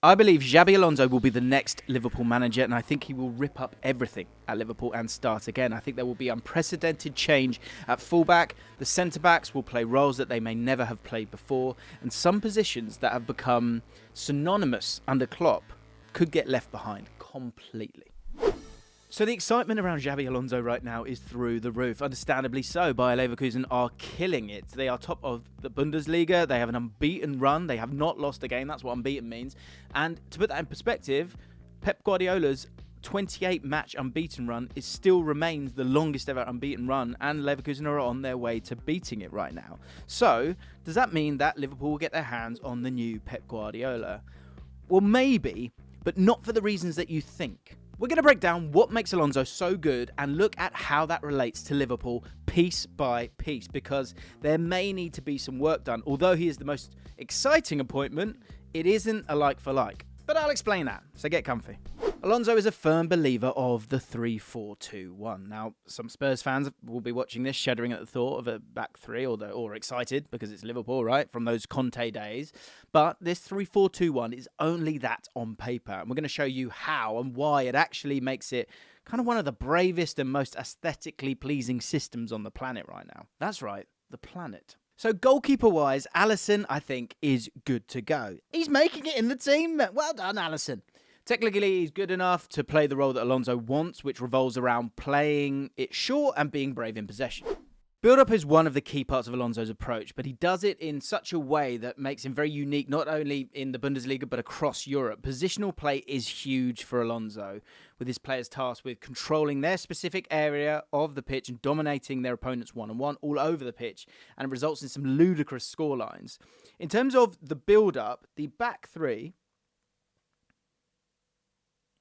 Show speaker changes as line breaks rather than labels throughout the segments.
I believe Xabi Alonso will be the next Liverpool manager, and I think he will rip up everything at Liverpool and start again. I think there will be unprecedented change at fullback. The centre-backs will play roles that they may never have played before, and some positions that have become synonymous under Klopp could get left behind completely. So the excitement around Xabi Alonso right now is through the roof. Understandably so. Bayer Leverkusen are killing it. They are top of the Bundesliga. They have an unbeaten run. They have not lost a game. That's what unbeaten means. And to put that in perspective, Pep Guardiola's 28-match unbeaten run still remains the longest ever unbeaten run, and Leverkusen are on their way to beating it right now. So does that mean that Liverpool will get their hands on the new Pep Guardiola? Well, maybe, but not for the reasons that you think. We're going to break down what makes Alonso so good and look at how that relates to Liverpool piece by piece, because there may need to be some work done. Although he is the most exciting appointment, it isn't a like for like. But I'll explain that, so get comfy. Alonso is a firm believer of the 3-4-2-1. Now, some Spurs fans will be watching this, shuddering at the thought of a back three, or excited because it's Liverpool, right, from those Conte days. But this 3-4-2-1 is only that on paper, and we're going to show you how and why it actually makes it kind of one of the bravest and most aesthetically pleasing systems on the planet right now. That's right, the planet. So goalkeeper-wise, Alisson, I think, is good to go. He's making it in the team. Well done, Alisson. Technically, he's good enough to play the role that Alonso wants, which revolves around playing it short and being brave in possession. Build-up is one of the key parts of Alonso's approach, but he does it in such a way that makes him very unique, not only in the Bundesliga, but across Europe. Positional play is huge for Alonso, with his players tasked with controlling their specific area of the pitch and dominating their opponents one-on-one all over the pitch, and it results in some ludicrous scorelines. In terms of the build-up, the back three,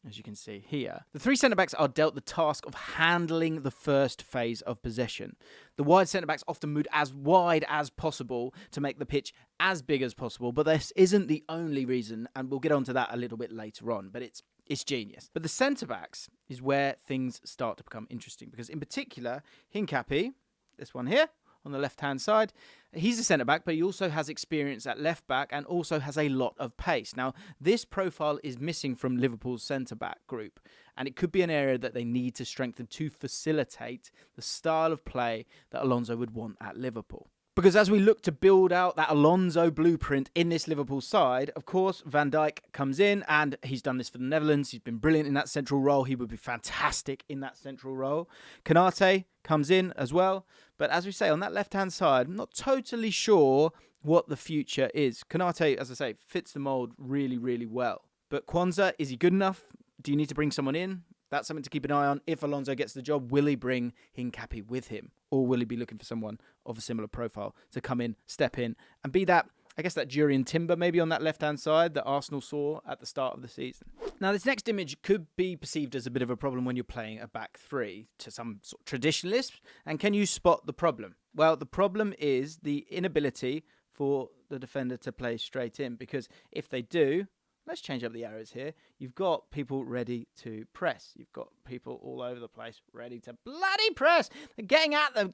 as you can see here, the three centre-backs are dealt the task of handling the first phase of possession. The wide centre-backs often move as wide as possible to make the pitch as big as possible, but this isn't the only reason, and we'll get onto that a little bit later on, but it's genius. But the centre-backs is where things start to become interesting, because in particular, Hincapie, this one here, on the left-hand side, he's a centre-back, but he also has experience at left-back and also has a lot of pace. Now, this profile is missing from Liverpool's centre-back group, and it could be an area that they need to strengthen to facilitate the style of play that Alonso would want at Liverpool. Because as we look to build out that Alonso blueprint in this Liverpool side, of course, Van Dijk comes in, and he's done this for the Netherlands. He's been brilliant in that central role. He would be fantastic in that central role. Konaté comes in as well. But as we say, on that left-hand side, I'm not totally sure what the future is. Konaté, as I say, fits the mould really, really well. But Kwanzaa, is he good enough? Do you need to bring someone in? That's something to keep an eye on. If Alonso gets the job, will he bring Hincapie with him? Or will he be looking for someone of a similar profile to come in, step in, and be that, I guess, that Jurien Timber maybe on that left-hand side that Arsenal saw at the start of the season? Now, this next image could be perceived as a bit of a problem when you're playing a back three to some sort of traditionalists. And can you spot the problem? Well, the problem is the inability for the defender to play straight in, because if they do, let's change up the arrows here. You've got people ready to press. You've got people all over the place ready to bloody press. They're getting at them.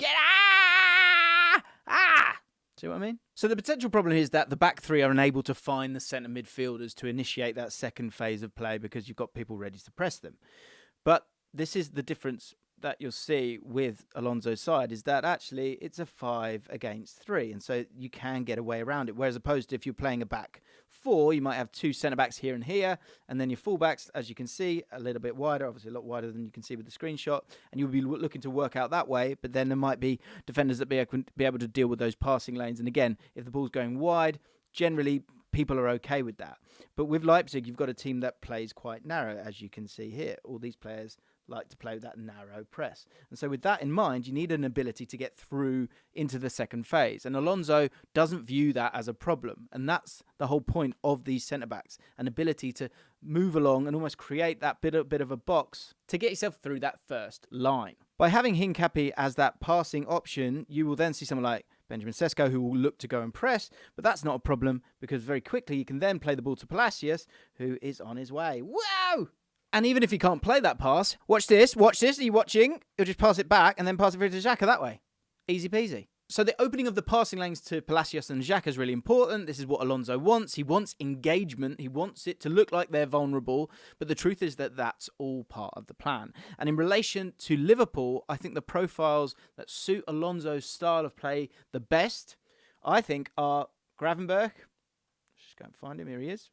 See what I mean? So the potential problem is that the back three are unable to find the centre midfielders to initiate that second phase of play because you've got people ready to press them. But this is the difference that you'll see with Alonso's side, is that actually it's a 5 against 3, and so you can get a way around it. Whereas opposed to if you're playing a back four, you might have two centre-backs here and here, and then your full-backs, as you can see, a little bit wider, obviously a lot wider than you can see with the screenshot, and you'll be looking to work out that way, but then there might be defenders that be able to deal with those passing lanes. And again, if the ball's going wide, generally people are okay with that. But with Leipzig, you've got a team that plays quite narrow, as you can see here. All these players like to play with that narrow press. And so with that in mind, you need an ability to get through into the second phase. And Alonso doesn't view that as a problem. And that's the whole point of these centre-backs, an ability to move along and almost create that bit of a box to get yourself through that first line. By having Hincapie as that passing option, you will then see someone like Benjamin Sesko, who will look to go and press, but that's not a problem because very quickly you can then play the ball to Palacios, who is on his way. Whoa! And even if he can't play that pass, watch this, are you watching? He'll just pass it back and then pass it through to Xhaka that way. Easy peasy. So the opening of the passing lanes to Palacios and Xhaka is really important. This is what Alonso wants. He wants engagement. He wants it to look like they're vulnerable. But the truth is that that's all part of the plan. And in relation to Liverpool, I think the profiles that suit Alonso's style of play the best, I think, are Gravenberch. Just go and find him. Here he is.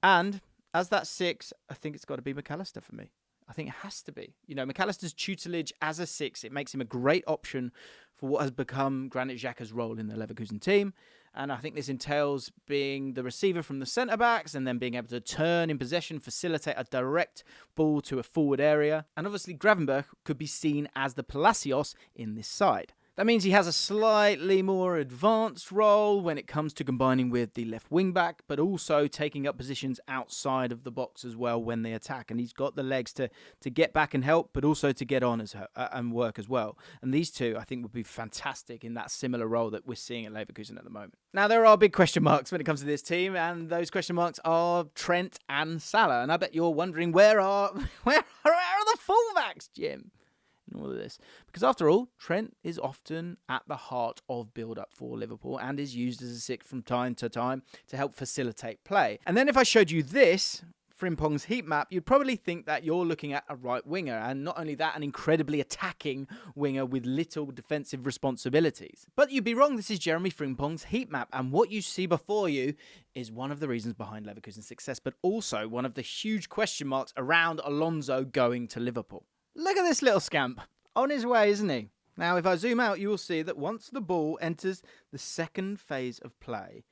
And as that 6, I think it's got to be McAllister for me. I think it has to be. McAllister's tutelage as a 6, it makes him a great option for what has become Granit Xhaka's role in the Leverkusen team. And I think this entails being the receiver from the centre-backs and then being able to turn in possession, facilitate a direct ball to a forward area. And obviously Gravenberch could be seen as the Palacios in this side. That means he has a slightly more advanced role when it comes to combining with the left wing back, but also taking up positions outside of the box as well when they attack. And he's got the legs to get back and help, but also to get on and work as well. And these two, I think, would be fantastic in that similar role that we're seeing at Leverkusen at the moment. Now, there are big question marks when it comes to this team, and those question marks are Trent and Salah. And I bet you're wondering, where are the fullbacks, Jim? In all of this. Because after all, Trent is often at the heart of build-up for Liverpool and is used as a 6 from time to time to help facilitate play. And then if I showed you this, Frimpong's heat map, you'd probably think that you're looking at a right winger, and not only that, an incredibly attacking winger with little defensive responsibilities. But you'd be wrong, this is Jeremy Frimpong's heat map, and what you see before you is one of the reasons behind Leverkusen's success, but also one of the huge question marks around Alonso going to Liverpool. Look at this little scamp. On his way, isn't he? Now, if I zoom out, you will see that once the ball enters the second phase of play,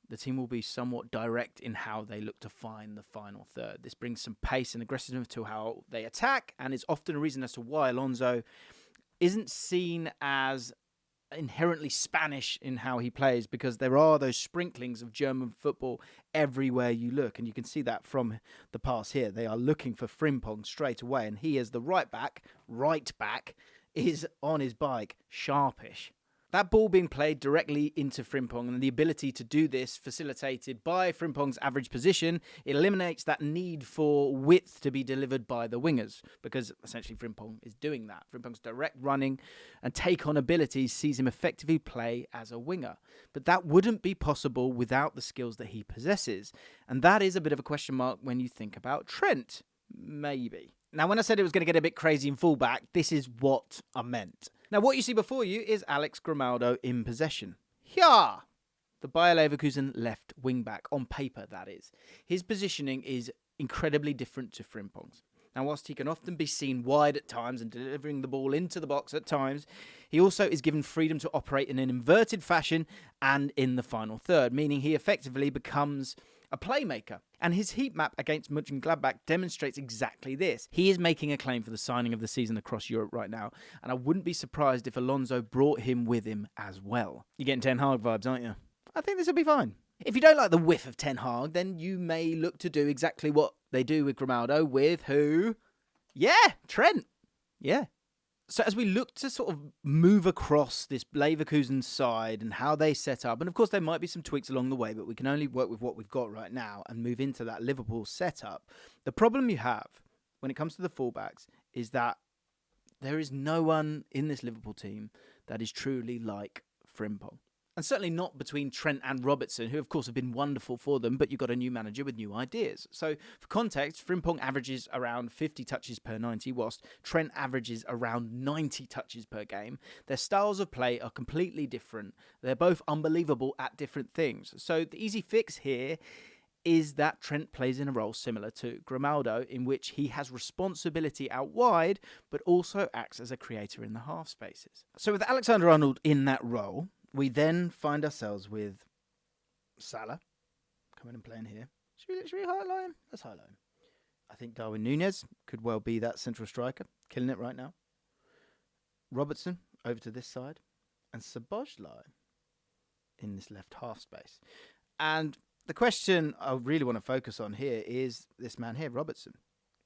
the team will be somewhat direct in how they look to find the final third. This brings some pace and aggressiveness to how they attack, and is often a reason as to why Alonso isn't seen as inherently Spanish in how he plays, because there are those sprinklings of German football everywhere you look, and you can see that from the pass here. They are looking for Frimpong straight away, and he, as the right back, is on his bike, sharpish. That ball being played directly into Frimpong, and the ability to do this facilitated by Frimpong's average position, it eliminates that need for width to be delivered by the wingers, because essentially Frimpong is doing that. Frimpong's direct running and take-on abilities sees him effectively play as a winger. But that wouldn't be possible without the skills that he possesses. And that is a bit of a question mark when you think about Trent. Maybe. Now, when I said it was going to get a bit crazy in fullback, this is what I meant. Now, what you see before you is Alex Grimaldo in possession. Yeah! The Bayer Leverkusen left wing-back, on paper that is. His positioning is incredibly different to Frimpong's. Now, whilst he can often be seen wide at times and delivering the ball into the box at times, he also is given freedom to operate in an inverted fashion and in the final third, meaning he effectively becomes a playmaker. And his heat map against Mönchengladbach demonstrates exactly this. He is making a claim for the signing of the season across Europe right now, and I wouldn't be surprised if Alonso brought him with him as well. You're getting Ten Hag vibes, aren't you? I think this will be fine. If you don't like the whiff of Ten Hag, then you may look to do exactly what they do with Grimaldo, with who? Yeah, Trent. Yeah. So as we look to sort of move across this Leverkusen side and how they set up, and of course there might be some tweaks along the way, but we can only work with what we've got right now and move into that Liverpool setup. The problem you have when it comes to the fullbacks is that there is no one in this Liverpool team that is truly like Frimpong. And certainly not between Trent and Robertson, who of course have been wonderful for them, but you've got a new manager with new ideas. So for context, Frimpong averages around 50 touches per 90, whilst Trent averages around 90 touches per game. Their styles of play are completely different. They're both unbelievable at different things. So the easy fix here is that Trent plays in a role similar to Grimaldo, in which he has responsibility out wide, but also acts as a creator in the half spaces. So with Alexander-Arnold in that role, we then find ourselves with Salah coming and playing here. Should we highlight him? Let's highlight him. I think Darwin Núñez could well be that central striker, killing it right now. Robertson over to this side, and Szoboszlai in this left half space. And the question I really want to focus on here is this man here, Robertson.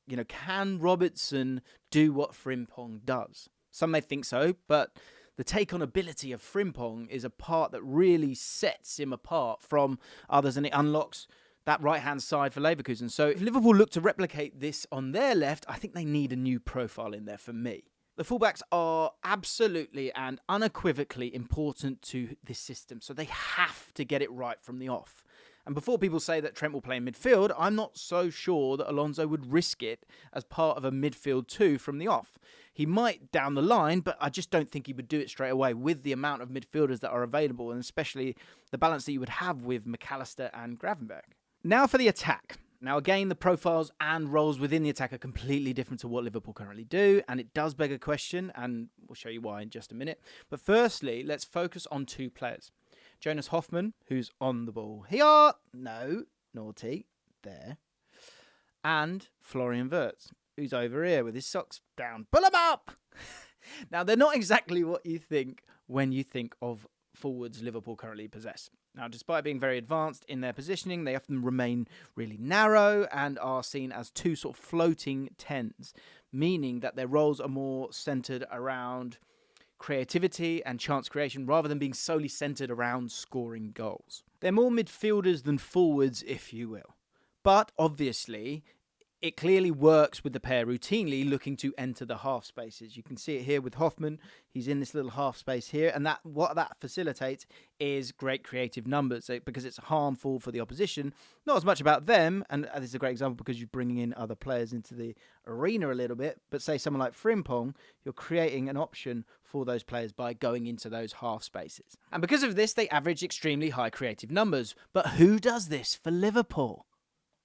You know, can Robertson do what Frimpong does? Some may think so, but the take-on ability of Frimpong is a part that really sets him apart from others, and it unlocks that right-hand side for Leverkusen. So if Liverpool look to replicate this on their left, I think they need a new profile in there for me. The fullbacks are absolutely and unequivocally important to this system, so they have to get it right from the off. And before people say that Trent will play in midfield, I'm not so sure that Alonso would risk it as part of a midfield two from the off. He might down the line, but I just don't think he would do it straight away with the amount of midfielders that are available, and especially the balance that you would have with McAllister and Gravenberch. Now for the attack. Now again, the profiles and roles within the attack are completely different to what Liverpool currently do, and it does beg a question, and we'll show you why in just a minute. But firstly, let's focus on two players. Jonas Hoffman, who's on the ball here, no, naughty, there, and Florian Wirtz, who's over here with his socks down. Pull him up! Now, they're not exactly what you think when you think of forwards Liverpool currently possess. Now, despite being very advanced in their positioning, they often remain really narrow and are seen as two sort of floating tens, meaning that their roles are more centred around creativity and chance creation rather than being solely centred around scoring goals. They're more midfielders than forwards, if you will. But obviously, it clearly works with the pair routinely looking to enter the half spaces. You can see it here with Hoffman. He's in this little half space here, and what that facilitates is great creative numbers because it's harmful for the opposition. Not as much about them, and this is a great example because you're bringing in other players into the arena a little bit, but say someone like Frimpong, you're creating an option for those players by going into those half spaces. And because of this, they average extremely high creative numbers. But who does this for Liverpool?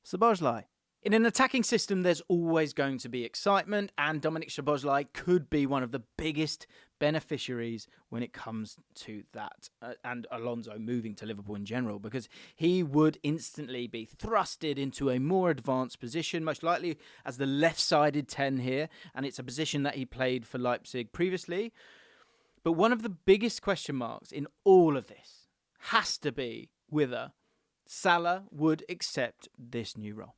Szoboszlai. In an attacking system, there's always going to be excitement, and Dominik Szoboszlai could be one of the biggest beneficiaries when it comes to that, and Alonso moving to Liverpool in general, because he would instantly be thrusted into a more advanced position, most likely as the left-sided 10 here, and it's a position that he played for Leipzig previously. But one of the biggest question marks in all of this has to be whether Salah would accept this new role.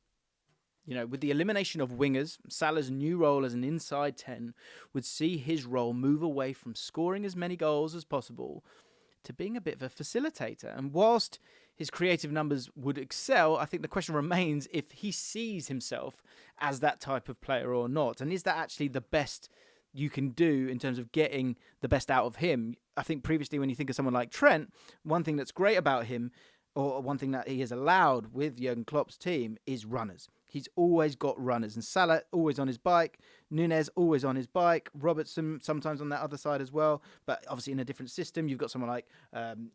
You know, with the elimination of wingers, Salah's new role as an inside 10 would see his role move away from scoring as many goals as possible to being a bit of a facilitator. And whilst his creative numbers would excel, I think the question remains if he sees himself as that type of player or not. And is that actually the best you can do in terms of getting the best out of him? I think previously when you think of someone like Trent, one thing that's great about him, or one thing that he has allowed with Jurgen Klopp's team, is runners. He's always got runners. And Salah always on his bike. Nunez always on his bike. Robertson sometimes on that other side as well. But obviously in a different system, you've got someone like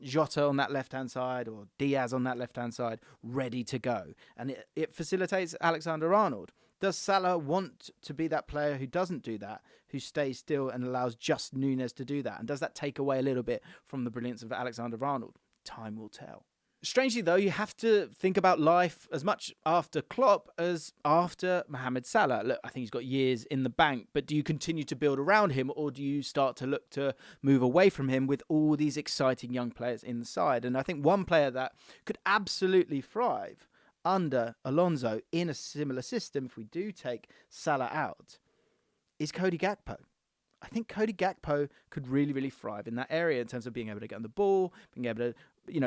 Jota on that left-hand side or Diaz on that left-hand side ready to go. And it facilitates Alexander-Arnold. Does Salah want to be that player who doesn't do that, who stays still and allows just Nunez to do that? And does that take away a little bit from the brilliance of Alexander-Arnold? Time will tell. Strangely, though, you have to think about life as much after Klopp as after Mohamed Salah. Look, I think he's got years in the bank, but do you continue to build around him, or do you start to look to move away from him with all these exciting young players in the side? And I think one player that could absolutely thrive under Alonso in a similar system, if we do take Salah out, is Cody Gakpo. I think Cody Gakpo could really, really thrive in that area in terms of being able to get on the ball, being able to,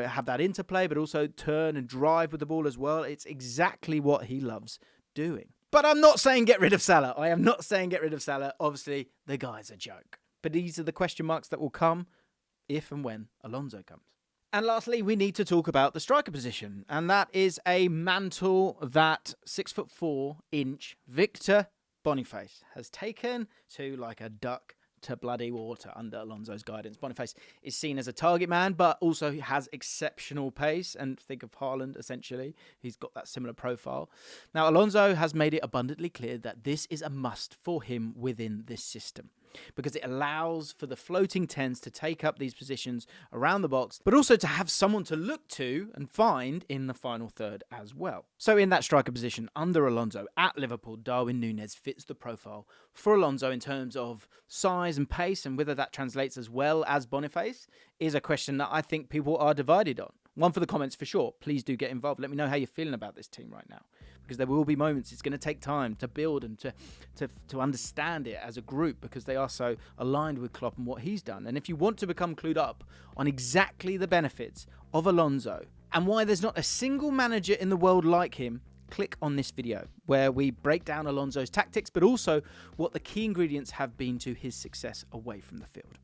have that interplay, but also turn and drive with the ball as well. It's exactly what he loves doing. But I'm not saying get rid of Salah. I am not saying get rid of Salah. Obviously, the guy's a joke. But these are the question marks that will come if and when Alonso comes. And lastly, we need to talk about the striker position. And that is a mantle that 6'4" Victor Boniface has taken to like a duck to bloody water under Alonso's guidance. Boniface is seen as a target man, but also has exceptional pace. And think of Haaland, essentially. He's got that similar profile. Now, Alonso has made it abundantly clear that this is a must for him within this system, because it allows for the floating tens to take up these positions around the box, but also to have someone to look to and find in the final third as well. So in that striker position under Alonso at Liverpool, Darwin Núñez fits the profile for Alonso in terms of size and pace, and whether that translates as well as Boniface is a question that I think people are divided on. One for the comments for sure. Please do get involved. Let me know how you're feeling about this team right now, because there will be moments. It's going to take time to build and to understand it as a group, because they are so aligned with Klopp and what he's done. And if you want to become clued up on exactly the benefits of Alonso and why there's not a single manager in the world like him, click on this video where we break down Alonso's tactics, but also what the key ingredients have been to his success away from the field.